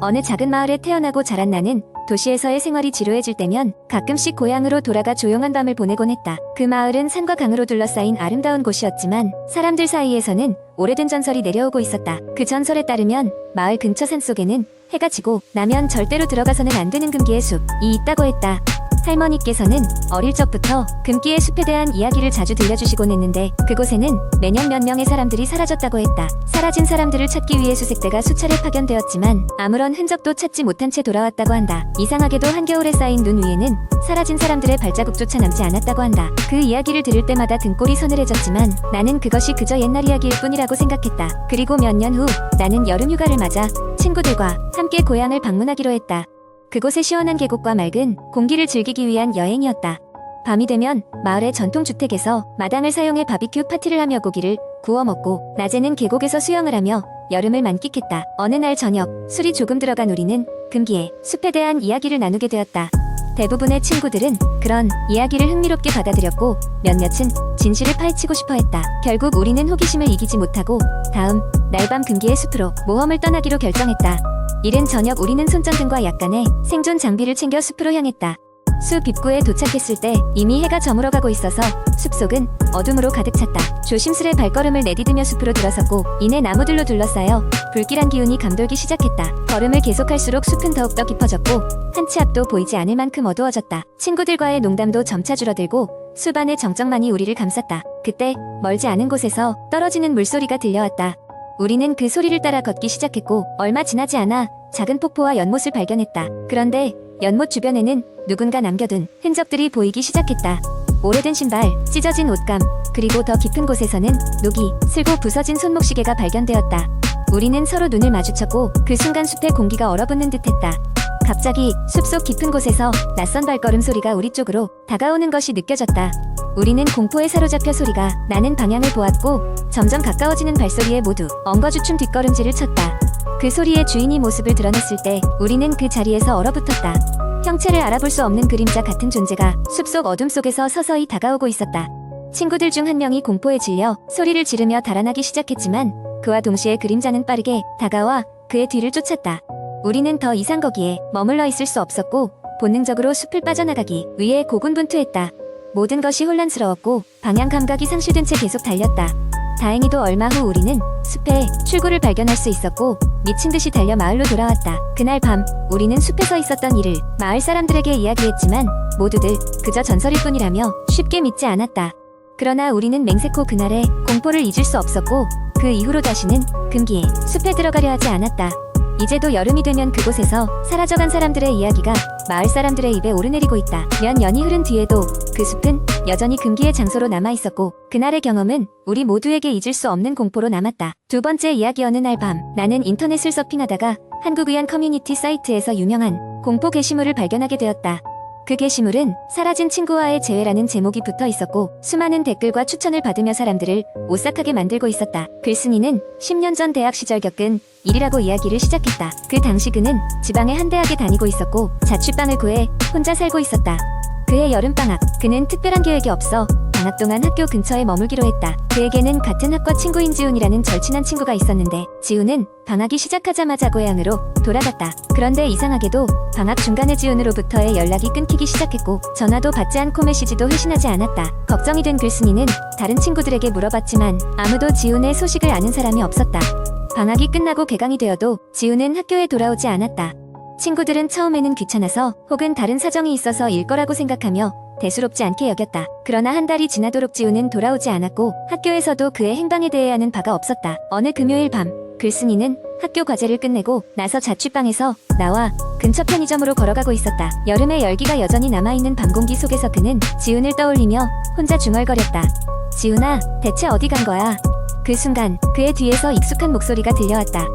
어느 작은 마을에 태어나고 자란 나는 도시에서의 생활이 지루해질 때면 가끔씩 고향으로 돌아가 조용한 밤을 보내곤 했다. 그 마을은 산과 강으로 둘러싸인 아름다운 곳이었지만 사람들 사이에서는 오래된 전설이 내려오고 있었다. 그 전설에 따르면 마을 근처 산속에는 해가 지고 나면 절대로 들어가서는 안 되는 금기의 숲이 있다고 했다. 할머니께서는 어릴 적부터 금기의 숲에 대한 이야기를 자주 들려주시곤 했는데 그곳에는 매년 몇 명의 사람들이 사라졌다고 했다. 사라진 사람들을 찾기 위해 수색대가 수차례 파견되었지만 아무런 흔적도 찾지 못한 채 돌아왔다고 한다. 이상하게도 한겨울에 쌓인 눈 위에는 사라진 사람들의 발자국조차 남지 않았다고 한다. 그 이야기를 들을 때마다 등골이 서늘해졌지만 나는 그것이 그저 옛날 이야기일 뿐이라고 생각했다. 그리고 몇 년 후 나는 여름휴가를 맞아 친구들과 함께 고향을 방문하기로 했다. 그곳의 시원한 계곡과 맑은 공기를 즐기기 위한 여행이었다. 밤이 되면 마을의 전통주택에서 마당을 사용해 바비큐 파티를 하며 고기를 구워 먹고 낮에는 계곡에서 수영을 하며 여름을 만끽했다. 어느 날 저녁 술이 조금 들어간 우리는 금기의 숲에 대한 이야기를 나누게 되었다. 대부분의 친구들은 그런 이야기를 흥미롭게 받아들였고 몇몇은 진실을 파헤치고 싶어 했다. 결국 우리는 호기심을 이기지 못하고 다음 날 밤 금기의 숲으로 모험을 떠나기로 결정했다. 이른 저녁 우리는 손전등과 약간의 생존 장비를 챙겨 숲으로 향했다. 숲 입구에 도착했을 때 이미 해가 저물어가고 있어서 숲속은 어둠으로 가득 찼다. 조심스레 발걸음을 내디디며 숲으로 들어섰고 이내 나무들로 둘러싸여 불길한 기운이 감돌기 시작했다. 걸음을 계속할수록 숲은 더욱더 깊어졌고 한 치 앞도 보이지 않을 만큼 어두워졌다. 친구들과의 농담도 점차 줄어들고 숲 안의 정적만이 우리를 감쌌다. 그때 멀지 않은 곳에서 떨어지는 물소리가 들려왔다. 우리는 그 소리를 따라 걷기 시작했고 얼마 지나지 않아 작은 폭포와 연못을 발견했다. 그런데 연못 주변에는 누군가 남겨둔 흔적들이 보이기 시작했다. 오래된 신발, 찢어진 옷감, 그리고 더 깊은 곳에서는 녹이 슬고 부서진 손목시계가 발견되었다. 우리는 서로 눈을 마주쳤고 그 순간 숲의 공기가 얼어붙는 듯했다. 갑자기 숲속 깊은 곳에서 낯선 발걸음 소리가 우리 쪽으로 다가오는 것이 느껴졌다. 우리는 공포에 사로잡혀 소리가 나는 방향을 보았고 점점 가까워지는 발소리에 모두 엉거주춤 뒷걸음질을 쳤다. 그 소리의 주인이 모습을 드러냈을 때 우리는 그 자리에서 얼어붙었다. 형체를 알아볼 수 없는 그림자 같은 존재가 숲속 어둠 속에서 서서히 다가오고 있었다. 친구들 중 한 명이 공포에 질려 소리를 지르며 달아나기 시작했지만 그와 동시에 그림자는 빠르게 다가와 그의 뒤를 쫓았다. 우리는 더 이상 거기에 머물러 있을 수 없었고 본능적으로 숲을 빠져나가기 위해 고군분투했다. 모든 것이 혼란스러웠고 방향 감각이 상실된 채 계속 달렸다. 다행히도 얼마 후 우리는 숲에 출구를 발견할 수 있었고 미친 듯이 달려 마을로 돌아왔다. 그날 밤 우리는 숲에 있었던 일을 마을 사람들에게 이야기했지만 모두들 그저 전설일 뿐이라며 쉽게 믿지 않았다. 그러나 우리는 맹세코 그날의 공포를 잊을 수 없었고 그 이후로 다시는 금기의 숲에 들어가려 하지 않았다. 이제도 여름이 되면 그곳에서 사라져간 사람들의 이야기가 마을 사람들의 입에 오르내리고 있다. 몇 년이 흐른 뒤에도 그 숲은 여전히 금기의 장소로 남아있었고 그날의 경험은 우리 모두에게 잊을 수 없는 공포로 남았다. 두 번째 이야기. 어느 날 밤 나는 인터넷을 서핑하다가 한국의한 커뮤니티 사이트에서 유명한 공포 게시물을 발견하게 되었다. 그 게시물은 사라진 친구와의 재회라는 제목이 붙어 있었고 수많은 댓글과 추천을 받으며 사람들을 오싹하게 만들고 있었다. 글쓴이는 10년 전 대학 시절 겪은 일이라고 이야기를 시작했다. 그 당시 그는 지방의 한 대학에 다니고 있었고 자취방을 구해 혼자 살고 있었다. 그해 여름방학, 그는 특별한 계획이 없어 방학 동안 학교 근처에 머물기로 했다. 그에게는 같은 학과 친구인 지훈이라는 절친한 친구가 있었는데 지훈은 방학이 시작하자마자 고향으로 돌아갔다. 그런데 이상하게도 방학 중간에 지훈으로부터의 연락이 끊기기 시작했고 전화도 받지 않고 메시지도 회신하지 않았다. 걱정이 된 글쓴이는 다른 친구들에게 물어봤지만 아무도 지훈의 소식을 아는 사람이 없었다. 방학이 끝나고 개강이 되어도 지훈은 학교에 돌아오지 않았다. 친구들은 처음에는 귀찮아서 혹은 다른 사정이 있어서 일 거라고 생각하며 대수롭지 않게 여겼다. 그러나 한 달이 지나도록 지훈은 돌아오지 않았고 학교에서도 그의 행방에 대해 아는 바가 없었다. 어느 금요일 밤 글쓴이는 학교 과제를 끝내고 나서 자취방에서 나와 근처 편의점으로 걸어가고 있었다. 여름의 열기가 여전히 남아있는 밤 공기 속에서 그는 지훈을 떠올리며 혼자 중얼거렸다. 지훈아, 대체 어디 간 거야? 그 순간 그의 뒤에서 익숙한 목소리가 들려왔다.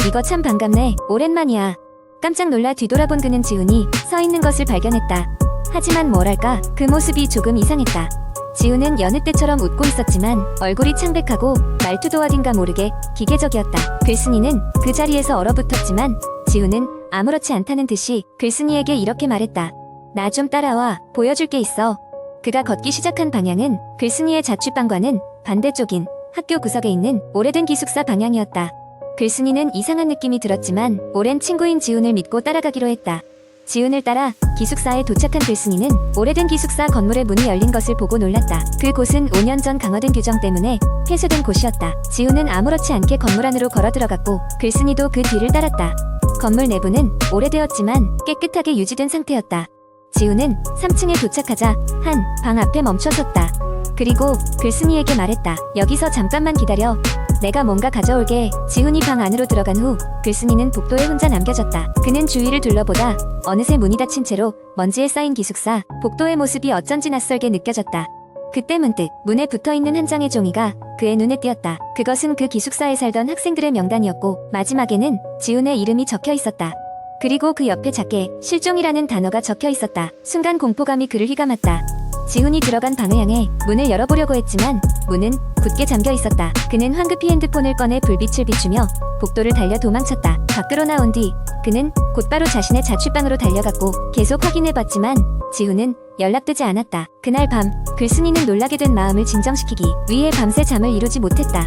이거 참 반갑네. 오랜만이야. 깜짝 놀라 뒤돌아본 그는 지훈이 서 있는 것을 발견했다. 하지만 뭐랄까 그 모습이 조금 이상했다. 지훈은 여느 때처럼 웃고 있었지만 얼굴이 창백하고 말투도 어딘가 모르게 기계적이었다. 글쓴이는 그 자리에서 얼어붙었지만 지훈은 아무렇지 않다는 듯이 글쓴이에게 이렇게 말했다. 나 좀 따라와. 보여줄 게 있어. 그가 걷기 시작한 방향은 글쓴이의 자취방과는 반대쪽인 학교 구석에 있는 오래된 기숙사 방향이었다. 글쓴이는 이상한 느낌이 들었지만 오랜 친구인 지훈을 믿고 따라가기로 했다. 지훈을 따라 기숙사에 도착한 글쓴이는 오래된 기숙사 건물의 문이 열린 것을 보고 놀랐다. 그곳은 5년 전 강화된 규정 때문에 폐쇄된 곳이었다. 지훈은 아무렇지 않게 건물 안으로 걸어 들어갔고 글쓴이도 그 뒤를 따랐다. 건물 내부는 오래되었지만 깨끗하게 유지된 상태였다. 지훈은 3층에 도착하자 한 방 앞에 멈춰섰다. 그리고 글쓴이에게 말했다. 여기서 잠깐만 기다려. 내가 뭔가 가져올게. 지훈이 방 안으로 들어간 후 글쓴이는 복도에 혼자 남겨졌다. 그는 주위를 둘러보다 어느새 문이 닫힌 채로 먼지에 쌓인 기숙사 복도의 모습이 어쩐지 낯설게 느껴졌다. 그때 문득 문에 붙어있는 한 장의 종이가 그의 눈에 띄었다. 그것은 그 기숙사에 살던 학생들의 명단이었고 마지막에는 지훈의 이름이 적혀 있었다. 그리고 그 옆에 작게 실종이라는 단어가 적혀 있었다. 순간 공포감이 그를 휘감았다. 지훈이 들어간 방을 향해 문을 열어보려고 했지만 문은 굳게 잠겨 있었다. 그는 황급히 핸드폰을 꺼내 불빛을 비추며 복도를 달려 도망쳤다. 밖으로 나온 뒤 그는 곧바로 자신의 자취방으로 달려갔고 계속 확인해봤지만 지훈은 연락되지 않았다. 그날 밤 글쓴이는 놀라게 된 마음을 진정시키기 위해 밤새 잠을 이루지 못했다.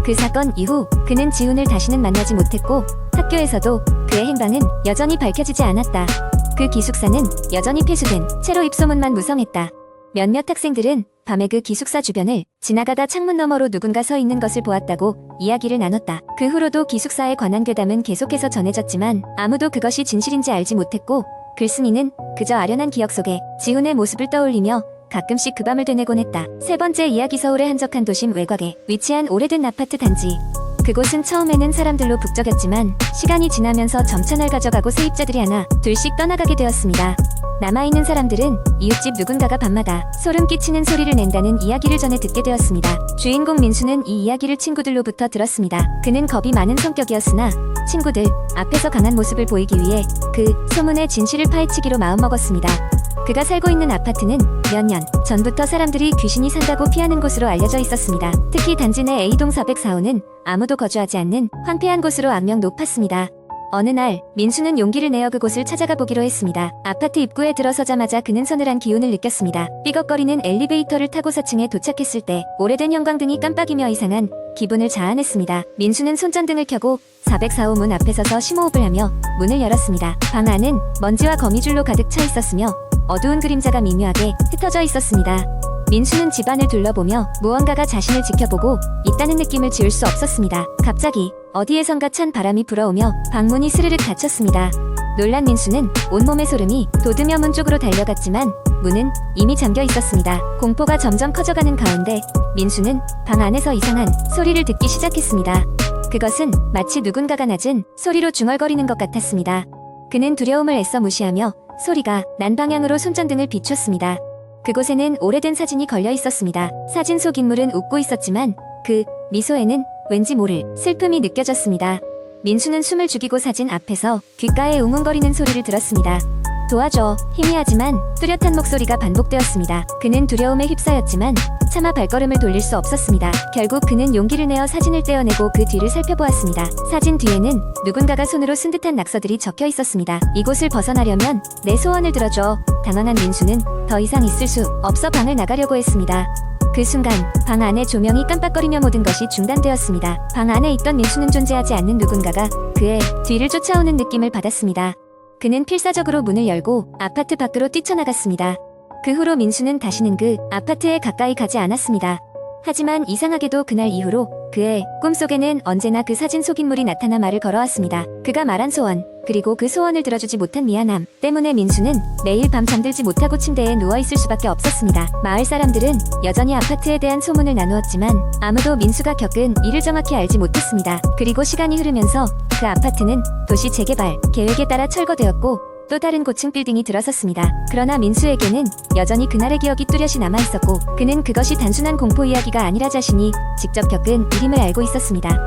그 사건 이후 그는 지훈을 다시는 만나지 못했고 학교에서도 그의 행방은 여전히 밝혀지지 않았다. 그 기숙사는 여전히 폐쇄된 채로 입소문만 무성했다. 몇몇 학생들은 밤에 그 기숙사 주변을 지나가다 창문 너머로 누군가 서 있는 것을 보았다고 이야기를 나눴다. 그 후로도 기숙사에 관한 괴담은 계속해서 전해졌지만 아무도 그것이 진실인지 알지 못했고 글쓴이는 그저 아련한 기억 속에 지훈의 모습을 떠올리며 가끔씩 그 밤을 되뇌곤 했다. 세 번째 이야기. 서울의 한적한 도심 외곽에 위치한 오래된 아파트 단지. 그곳은 처음에는 사람들로 북적였지만 시간이 지나면서 점차 낡아져가고 세입자들이 하나 둘씩 떠나가게 되었습니다. 남아있는 사람들은 이웃집 누군가가 밤마다 소름 끼치는 소리를 낸다는 이야기를 전해 듣게 되었습니다. 주인공 민수는 이 이야기를 친구들로부터 들었습니다. 그는 겁이 많은 성격이었으나 친구들 앞에서 강한 모습을 보이기 위해 그 소문의 진실을 파헤치기로 마음먹었습니다. 그가 살고 있는 아파트는 몇 년 전부터 사람들이 귀신이 산다고 피하는 곳으로 알려져 있었습니다. 특히 단지 내 A동 404호는 아무도 거주하지 않는 황폐한 곳으로 악명 높았습니다. 어느 날 민수는 용기를 내어 그곳을 찾아가 보기로 했습니다. 아파트 입구에 들어서자마자 그는 서늘한 기운을 느꼈습니다. 삐걱거리는 엘리베이터를 타고 4층에 도착했을 때 오래된 형광등이 깜빡이며 이상한 기분을 자아냈습니다. 민수는 손전등을 켜고 404호 문 앞에 서서 심호흡을 하며 문을 열었습니다. 방 안은 먼지와 거미줄로 가득 차 있었으며 어두운 그림자가 미묘하게 흩어져 있었습니다. 민수는 집안을 둘러보며 무언가가 자신을 지켜보고 있다는 느낌을 지울 수 없었습니다. 갑자기 어디에선가 찬 바람이 불어오며 방문이 스르륵 닫혔습니다. 놀란 민수는 온몸의 소름이 돋으며 문 쪽으로 달려갔지만 문은 이미 잠겨 있었습니다. 공포가 점점 커져가는 가운데 민수는 방 안에서 이상한 소리를 듣기 시작했습니다. 그것은 마치 누군가가 낮은 소리로 중얼거리는 것 같았습니다. 그는 두려움을 애써 무시하며 소리가 난 방향으로 손전등을 비췄습니다. 그곳에는 오래된 사진이 걸려 있었습니다. 사진 속 인물은 웃고 있었지만 그 미소에는 왠지 모를 슬픔이 느껴졌습니다. 민수는 숨을 죽이고 사진 앞에서 귓가에 웅웅거리는 소리를 들었습니다. 도와줘. 희미하지만 뚜렷한 목소리가 반복되었습니다. 그는 두려움에 휩싸였지만 차마 발걸음을 돌릴 수 없었습니다. 결국 그는 용기를 내어 사진을 떼어내고 그 뒤를 살펴보았습니다. 사진 뒤에는 누군가가 손으로 쓴 듯한 낙서들이 적혀 있었습니다. 이곳을 벗어나려면 내 소원을 들어줘. 당황한 민수는 더 이상 있을 수 없어 방을 나가려고 했습니다. 그 순간 방 안의 조명이 깜빡거리며 모든 것이 중단되었습니다. 방 안에 있던 민수는 존재하지 않는 누군가가 그의 뒤를 쫓아오는 느낌을 받았습니다. 그는 필사적으로 문을 열고 아파트 밖으로 뛰쳐나갔습니다. 그 후로 민수는 다시는 그 아파트에 가까이 가지 않았습니다. 하지만 이상하게도 그날 이후로 그의 꿈속에는 언제나 그 사진 속 인물이 나타나 말을 걸어왔습니다. 그가 말한 소원, 그리고 그 소원을 들어주지 못한 미안함 때문에 민수는 매일 밤 잠들지 못하고 침대에 누워있을 수밖에 없었습니다. 마을 사람들은 여전히 아파트에 대한 소문을 나누었지만 아무도 민수가 겪은 일을 정확히 알지 못했습니다. 그리고 시간이 흐르면서 그 아파트는 도시 재개발 계획에 따라 철거되었고 또 다른 고층 빌딩이 들어섰습니다. 그러나 민수에게는 여전히 그날의 기억이 뚜렷이 남아있었고 그는 그것이 단순한 공포 이야기가 아니라 자신이 직접 겪은 일임을 알고 있었습니다.